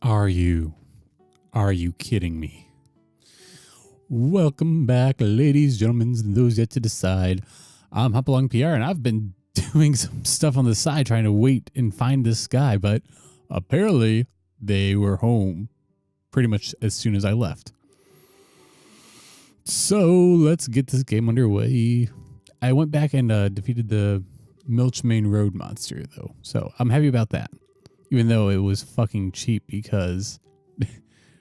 Are you kidding me? Welcome back, ladies, gentlemen, and those yet to decide. I'm Hopalong PR, and I've been doing some stuff on the side trying to wait and find this guy, but apparently they were home pretty much as soon as I left. So let's get this game underway. I went back and defeated the Milch Main Road monster, though, so I'm happy about that. Even though it was fucking cheap because,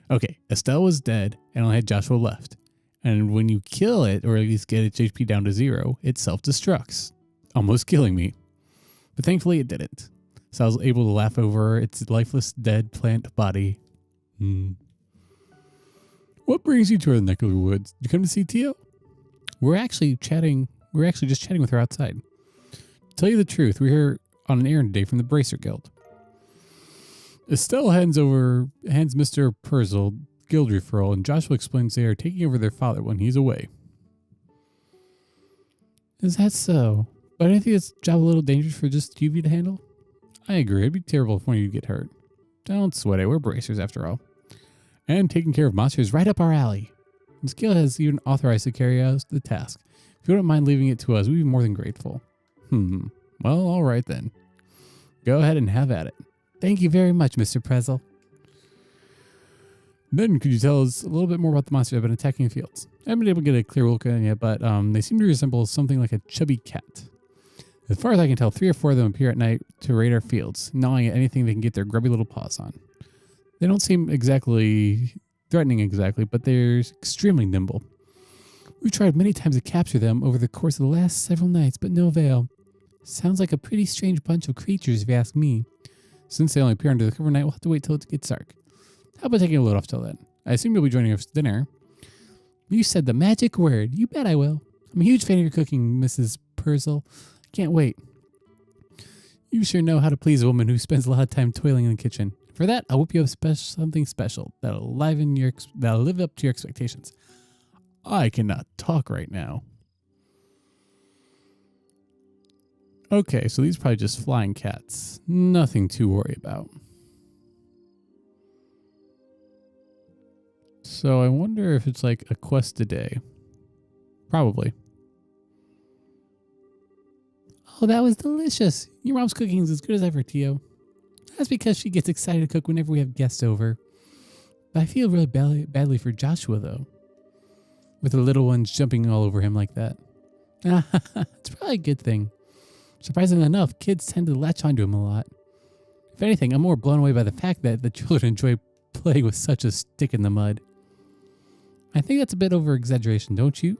okay, Estelle was dead and only had Joshua left. And when you kill it, or at least get its HP down to 0, it self-destructs, almost killing me. But thankfully it didn't. So I was able to laugh over its lifeless dead plant body. What brings you to our neck of the woods? You come to see Tio? We're actually just chatting with her outside. To tell you the truth, we're here on an errand today from the Bracer Guild. Estelle hands Mr. Purzel guild referral, and Joshua explains they are taking over their father when he's away. Is that so? But I think it's job a little dangerous for just UV to handle. I agree. It'd be terrible if one of you get hurt. Don't sweat it. We're bracers after all. And taking care of monsters right up our alley. This guild has even authorized to carry out the task. If you wouldn't mind leaving it to us, we'd be more than grateful. Well, all right then. Go ahead and have at it. Thank you very much, Mr. Prezel. Then, could you tell us a little bit more about the monsters that have been attacking the fields? I haven't been able to get a clear look at them yet, but they seem to resemble something like a chubby cat. As far as I can tell, 3 or 4 of them appear at night to raid our fields, gnawing at anything they can get their grubby little paws on. They don't seem exactly threatening but they're extremely nimble. We've tried many times to capture them over the course of the last several nights, but no avail. Sounds like a pretty strange bunch of creatures, if you ask me. Since they only appear under the cover of night, we'll have to wait till it gets dark. How about taking a load off till then? I assume you'll be joining us for dinner. You said the magic word. You bet I will. I'm a huge fan of your cooking, Mrs. Purzel. Can't wait. You sure know how to please a woman who spends a lot of time toiling in the kitchen. For that, I'll whip you up something special that'll live up to your expectations. I cannot talk right now. Okay, so these are probably just flying cats. Nothing to worry about. So I wonder if it's like a quest a day. Probably. Oh, that was delicious. Your mom's cooking is as good as ever, Tio. That's because she gets excited to cook whenever we have guests over. But I feel really badly for Joshua, though. With the little ones jumping all over him like that. It's probably a good thing. Surprisingly enough, kids tend to latch onto him a lot. If anything, I'm more blown away by the fact that the children enjoy playing with such a stick in the mud. I think that's a bit over-exaggeration, don't you?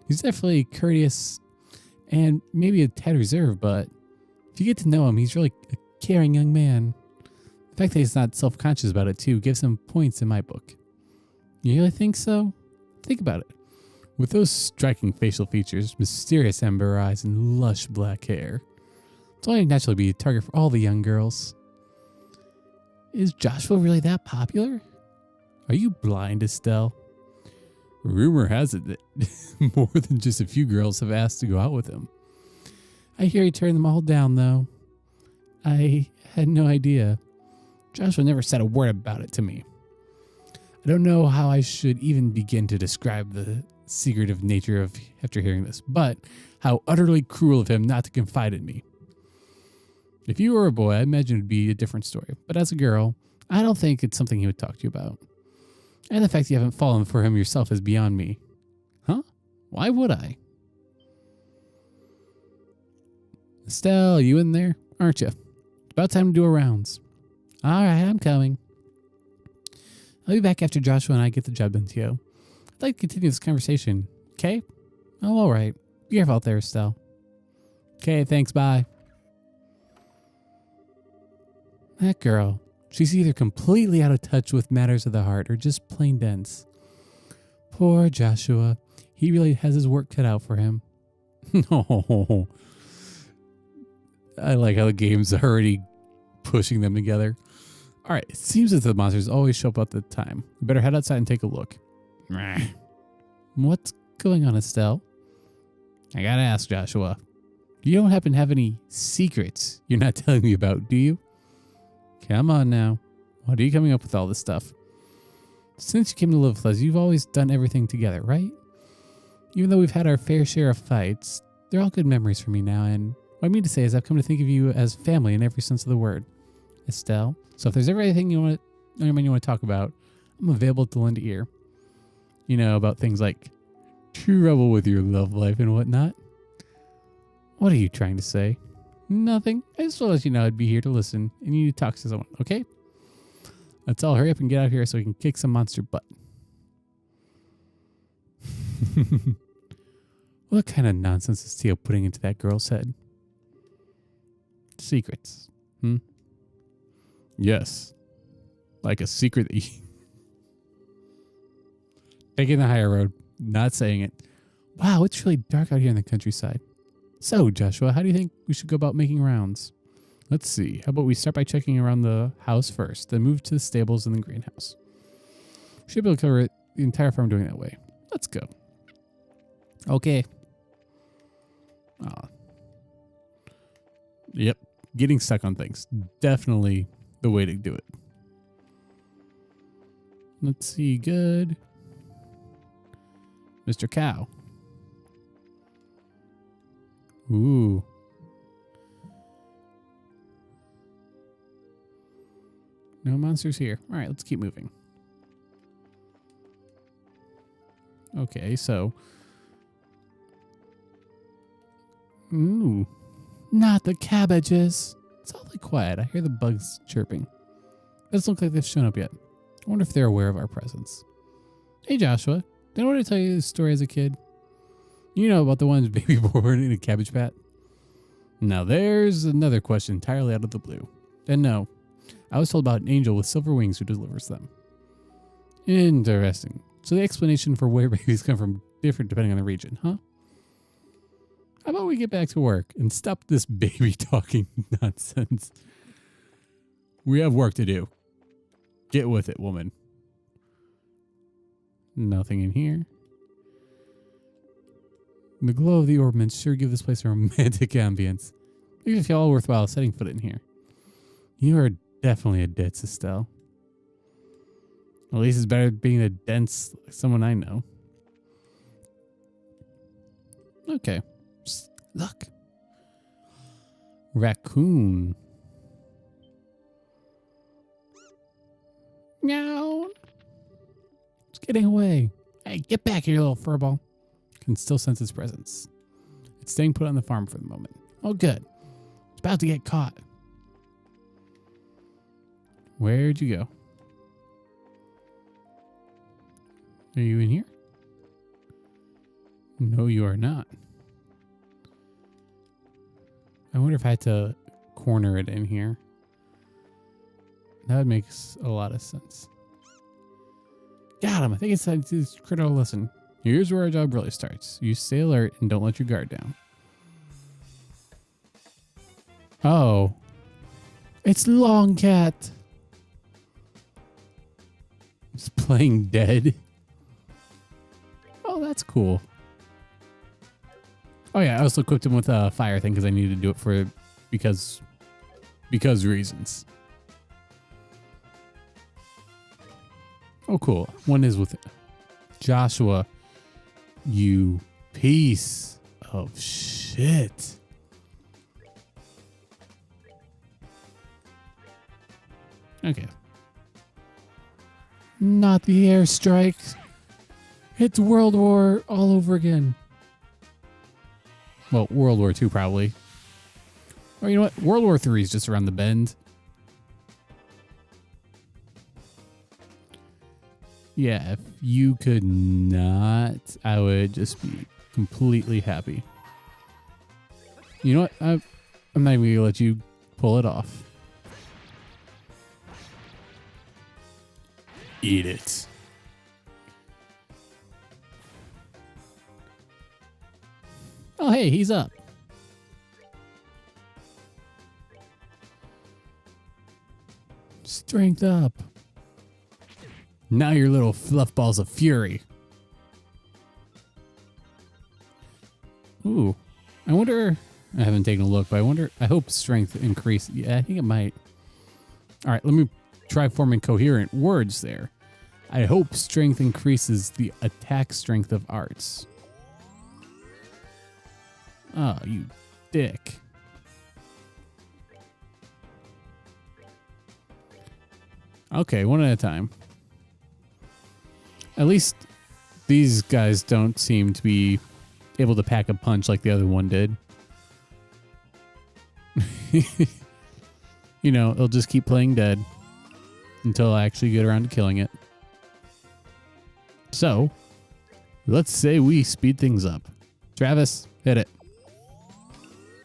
He's definitely courteous and maybe a tad reserved, but if you get to know him, he's really a caring young man. The fact that he's not self-conscious about it, too, gives him points in my book. You really think so? Think about it. With those striking facial features, mysterious amber eyes, and lush black hair, it's only naturally be a target for all the young girls. Is Joshua really that popular? Are you blind, Estelle? Rumor has it that more than just a few girls have asked to go out with him. I hear he turned them all down, though. I had no idea. Joshua never said a word about it to me. I don't know how I should even begin to describe the secretive nature of after hearing this, but how utterly cruel of him not to confide in me. If you were a boy, I imagine it would be a different story, but as a girl, I don't think it's something he would talk to you about. And the fact you haven't fallen for him yourself is beyond me. Huh? Why would I? Estelle, you in there? Aren't you? It's about time to do our rounds. All right, I'm coming. I'll be back after Joshua and I get the job done, Tio. I'd like to continue this conversation. Okay? Oh, all right. Be careful out there, Estelle. Okay, thanks. Bye. That girl. She's either completely out of touch with matters of the heart or just plain dense. Poor Joshua. He really has his work cut out for him. No. I like how the game's already pushing them together. All right, it seems that the monsters always show up at the time. We better head outside and take a look. What's going on, Estelle? I gotta ask, Joshua. You don't happen to have any secrets you're not telling me about, do you? Come on now. What are you coming up with all this stuff? Since you came to live with us, you've always done everything together, right? Even though we've had our fair share of fights, they're all good memories for me now, and what I mean to say is I've come to think of you as family in every sense of the word. Estelle, so if there's ever anything you want to talk about, I'm available to lend an ear. You know, about things like trouble with your love life and whatnot. What are you trying to say? Nothing. I just want to let you know I'd be here to listen and you need to talk to someone, okay? Let's all hurry up and get out here so we can kick some monster butt. What kind of nonsense is Theo putting into that girl's head? Secrets. Yes. Like a secret that you... Taking the higher road. Not saying it. Wow, it's really dark out here in the countryside. So, Joshua, how do you think we should go about making rounds? Let's see. How about we start by checking around the house first, then move to the stables and the greenhouse. Should be able to cover the entire farm doing that way. Let's go. Okay. Yep. Getting stuck on things. Definitely the way to do it. Let's see. Good. Mr. Cow. Ooh. No monsters here. All right, let's keep moving. Okay, so... Ooh. Not the cabbages. It's awfully quiet. I hear the bugs chirping. Doesn't look like they've shown up yet. I wonder if they're aware of our presence. Hey, Joshua. Did I want to tell you this story as a kid? You know about the ones baby born in a cabbage patch? Now there's another question entirely out of the blue. And no, I was told about an angel with silver wings who delivers them. Interesting. So the explanation for where babies come from different depending on the region, huh? How about we get back to work and stop this baby talking nonsense? We have work to do. Get with it, woman. Nothing in here. The glow of the ornaments sure give this place a romantic ambience. Even if y'all worthwhile setting foot in here. You are definitely a dense Estelle. At least it's better than being a dense like someone I know. Okay. Psst, look. Raccoon. Meow. It's getting away. Hey, get back here, little furball. Can still sense its presence. It's staying put on the farm for the moment. Oh, good. It's about to get caught. Where'd you go? Are you in here? No, you are not. I wonder if I had to corner it in here. That makes a lot of sense. Got him. I think it's time to critical lesson. Here's where our job really starts. You stay alert and don't let your guard down. Oh. It's Longcat. It's playing dead. Oh, that's cool. Oh yeah, I also equipped him with a fire thing because I needed to do it for because reasons. Oh cool. One is with Joshua. You piece of shit. Okay. Not the airstrike. It's World War all over again. Well, World War II probably. Or you know what? World War III is just around the bend. Yeah, if you could not, I would just be completely happy. You know what? I'm not even going to let you pull it off. Eat it. Oh, hey, he's up. Strength up. Now your little fluff balls of fury. Ooh. I wonder... I haven't taken a look, but I wonder... I hope strength increase. Yeah, I think it might. Alright, let me try forming coherent words there. I hope strength increases the attack strength of arts. Oh, you dick. Okay, one at a time. At least these guys don't seem to be able to pack a punch like the other one did. You know, it'll just keep playing dead until I actually get around to killing it. So, let's say we speed things up. Travis, hit it.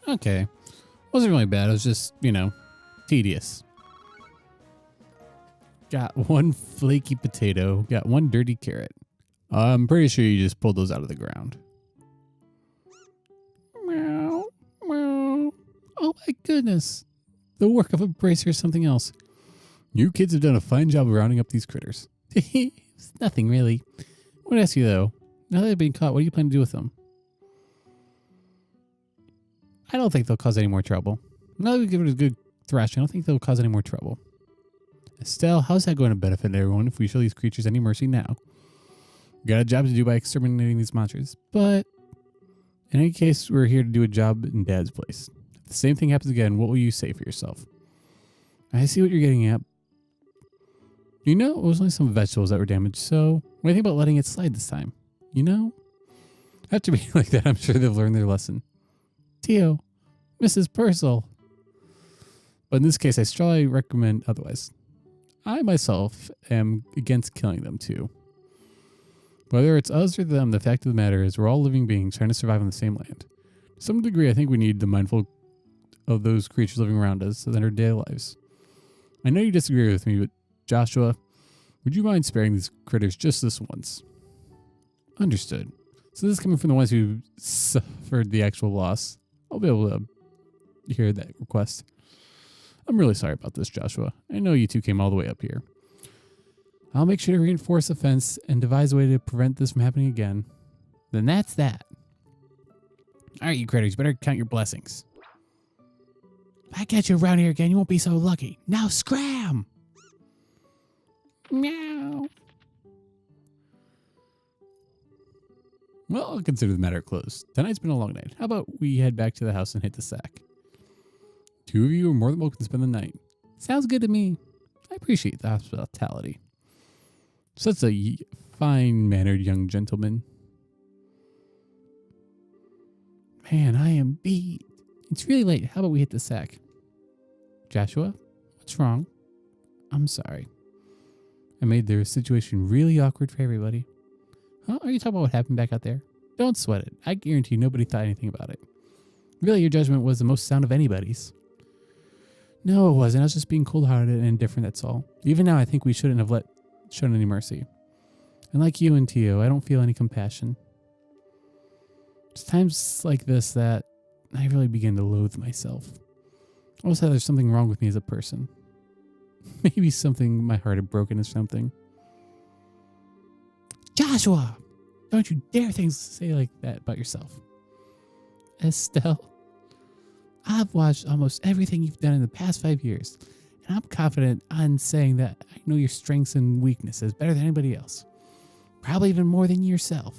Okay. Wasn't really bad. It was just, you know, tedious. Got one flaky potato. Got one dirty carrot. I'm pretty sure you just pulled those out of the ground. Meow, meow. Oh my goodness. The work of a bracer is something else. You kids have done a fine job of rounding up these critters. It's nothing really. I want to ask you though, now that they've been caught, what do you plan to do with them? I don't think they'll cause any more trouble. Now that we give it a good thrashing, I don't think they'll cause any more trouble. Estelle, how's that going to benefit everyone if we show these creatures any mercy now? We got a job to do by exterminating these monsters, but in any case, we're here to do a job in Dad's place. If the same thing happens again, what will you say for yourself? I see what you're getting at. You know, it was only some vegetables that were damaged, so what do you think about letting it slide this time? You know? After being like that, I'm sure they've learned their lesson. Tio, Mrs. Purcell. But in this case, I strongly recommend otherwise. I myself am against killing them too. Whether it's us or them, the fact of the matter is we're all living beings trying to survive on the same land. To some degree, I think we need to be mindful of those creatures living around us in our daily lives. I know you disagree with me, but Joshua, would you mind sparing these critters just this once? Understood. So this is coming from the ones who suffered the actual loss. I'll be able to hear that request. I'm really sorry about this, Joshua. I know you two came all the way up here. I'll make sure to reinforce the fence and devise a way to prevent this from happening again. Then that's that. All right, you critters, better count your blessings. If I catch you around here again, you won't be so lucky. Now scram! Meow. Well, I'll consider the matter closed. Tonight's been a long night. How about we head back to the house and hit the sack? Two of you are more than welcome to spend the night. Sounds good to me. I appreciate the hospitality. Such a fine-mannered young gentleman. Man, I am beat. It's really late. How about we hit the sack? Joshua, what's wrong? I'm sorry. I made the situation really awkward for everybody. Huh? Are you talking about what happened back out there? Don't sweat it. I guarantee nobody thought anything about it. Really, your judgment was the most sound of anybody's. No, it wasn't. I was just being cold-hearted and indifferent, that's all. Even now, I think we shouldn't have shown any mercy. And like you and Tio, I don't feel any compassion. It's times like this that I really begin to loathe myself. Also, there's something wrong with me as a person. Maybe something my heart had broken or something. Joshua! Don't you dare say like that about yourself. Estelle, I've watched almost everything you've done in the past 5 years, and I'm confident on saying that I know your strengths and weaknesses better than anybody else. Probably even more than yourself.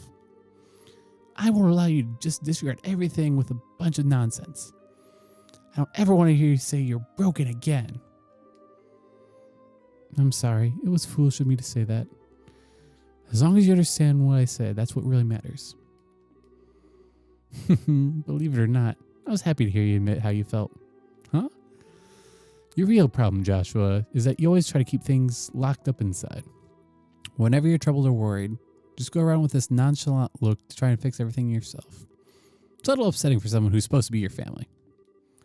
I won't allow you to just disregard everything with a bunch of nonsense. I don't ever want to hear you say you're broken again. I'm sorry. It was foolish of me to say that. As long as you understand what I said, that's what really matters. Believe it or not, I was happy to hear you admit how you felt. Huh? Your real problem, Joshua, is that you always try to keep things locked up inside. Whenever you're troubled or worried, just go around with this nonchalant look to try and fix everything yourself. It's a little upsetting for someone who's supposed to be your family.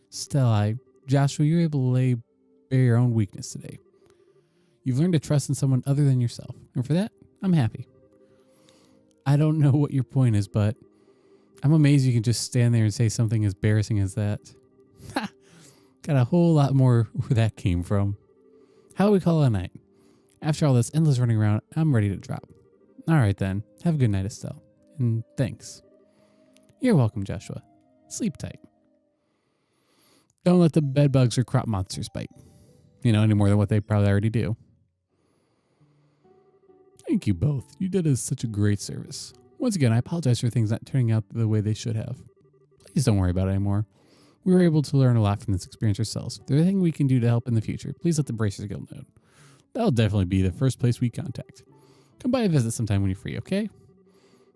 Still, Joshua, you're able to lay bare your own weakness today. You've learned to trust in someone other than yourself, and for that, I'm happy. I don't know what your point is, but I'm amazed you can just stand there and say something as embarrassing as that. Ha! Got a whole lot more where that came from. How do we call it a night? After all this endless running around, I'm ready to drop. All right then. Have a good night, Estelle. And thanks. You're welcome, Joshua. Sleep tight. Don't let the bedbugs or crop monsters bite. any more than what they probably already do. Thank you both. You did us such a great service. Once again, I apologize for things not turning out the way they should have. Please don't worry about it anymore. We were able to learn a lot from this experience ourselves. If there's anything we can do to help in the future, please let the Bracers Guild know. That'll definitely be the first place we contact. Come by and visit sometime when you're free, okay?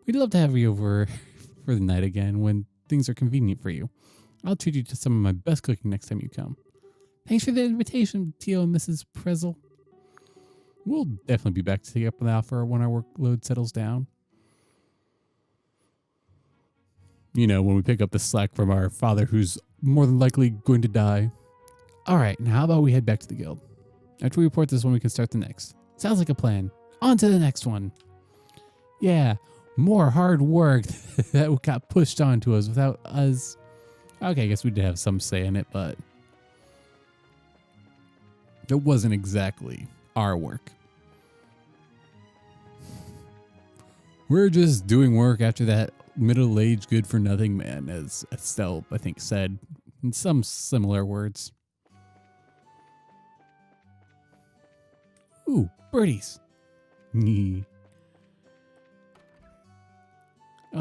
We'd love to have you over for the night again when things are convenient for you. I'll treat you to some of my best cooking next time you come. Thanks for the invitation, Tio and Mrs. Prezel. We'll definitely be back to take up the offer when our workload settles down. When we pick up the slack from our father who's more than likely going to die. All right, now how about we head back to the guild? After we report this one, we can start the next. Sounds like a plan. On to the next one. Yeah, more hard work that got pushed onto us without us. Okay, I guess we did have some say in it, but it wasn't exactly our work. We're just doing work after that middle-aged good-for-nothing man, as Estelle, I think, said in some similar words. Ooh, birdies. Oh,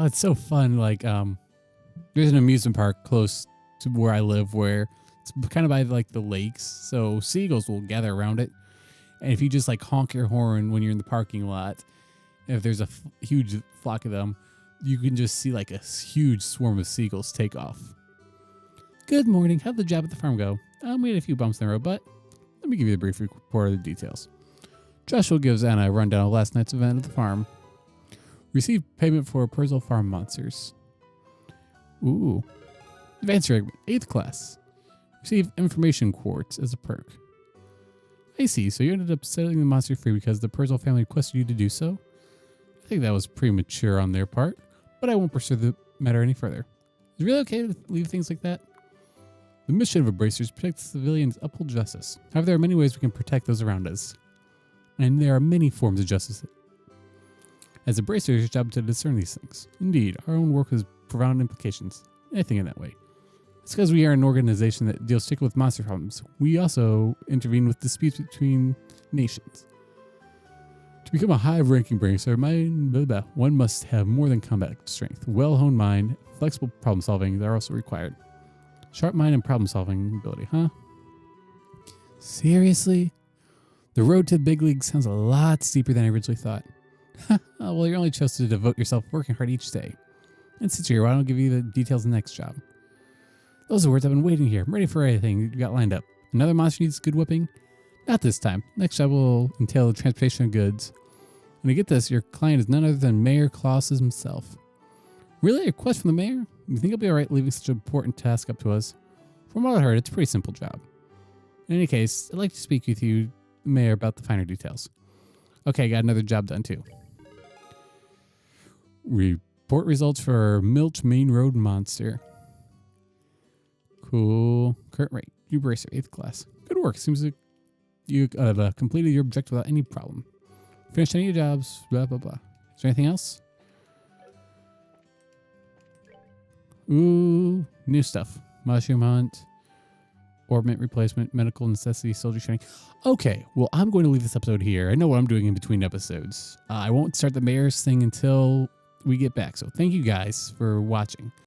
it's so fun. Like, there's an amusement park close to where I live where it's kind of by like the lakes. So seagulls will gather around it. And if you just like honk your horn when you're in the parking lot, if there's a huge flock of them, you can just see like a huge swarm of seagulls take off. Good morning. How'd the job at the farm go? We had a few bumps in the road, but let me give you a brief report of the details. Joshua gives Anna a rundown of last night's event at the farm. Received payment for Perzel Farm monsters. Ooh. Advanced rank, 8th class. Receive information quartz as a perk. I see, so you ended up setting the monster free because the Perzel family requested you to do so? I think that was premature on their part, but I won't pursue the matter any further. Is it really okay to leave things like that? The mission of a bracer is to protect civilians, uphold justice. However, there are many ways we can protect those around us. And there are many forms of justice. As a bracer, it's your job to discern these things. Indeed, our own work has profound implications. I think in that way. It's because we are an organization that deals strictly with monster problems. We also intervene with disputes between nations. To become a high-ranking bracer, one must have more than combat strength. Well-honed mind, flexible problem-solving are also required. Sharp mind and problem-solving ability, huh? Seriously? The road to the big league sounds a lot steeper than I originally thought. Oh, well, you're only chosen to devote yourself working hard each day. And since you're here, why don't I give you the details of the next job? Those are words I've been waiting here. I'm ready for anything you got lined up. Another monster needs good whipping? Not this time. Next job will entail the transportation of goods. And to get this, your client is none other than Mayor Claus himself. Really? A request from the mayor? You think I'll be alright leaving such an important task up to us? From what I heard, it's a pretty simple job. In any case, I'd like to speak with you, Mayor, about the finer details. Okay, got another job done too. Report results for Milch Main Road Monster. Cool. Current rate. You bracer, 8th class. Good work. Seems like you have completed your objective without any problem. Finished any of your jobs, blah, blah, blah. Is there anything else? Ooh, new stuff. Mushroom hunt, orbit replacement, medical necessity, soldier training. Okay, well, I'm going to leave this episode here. I know what I'm doing in between episodes. I won't start the mayor's thing until we get back. So thank you guys for watching.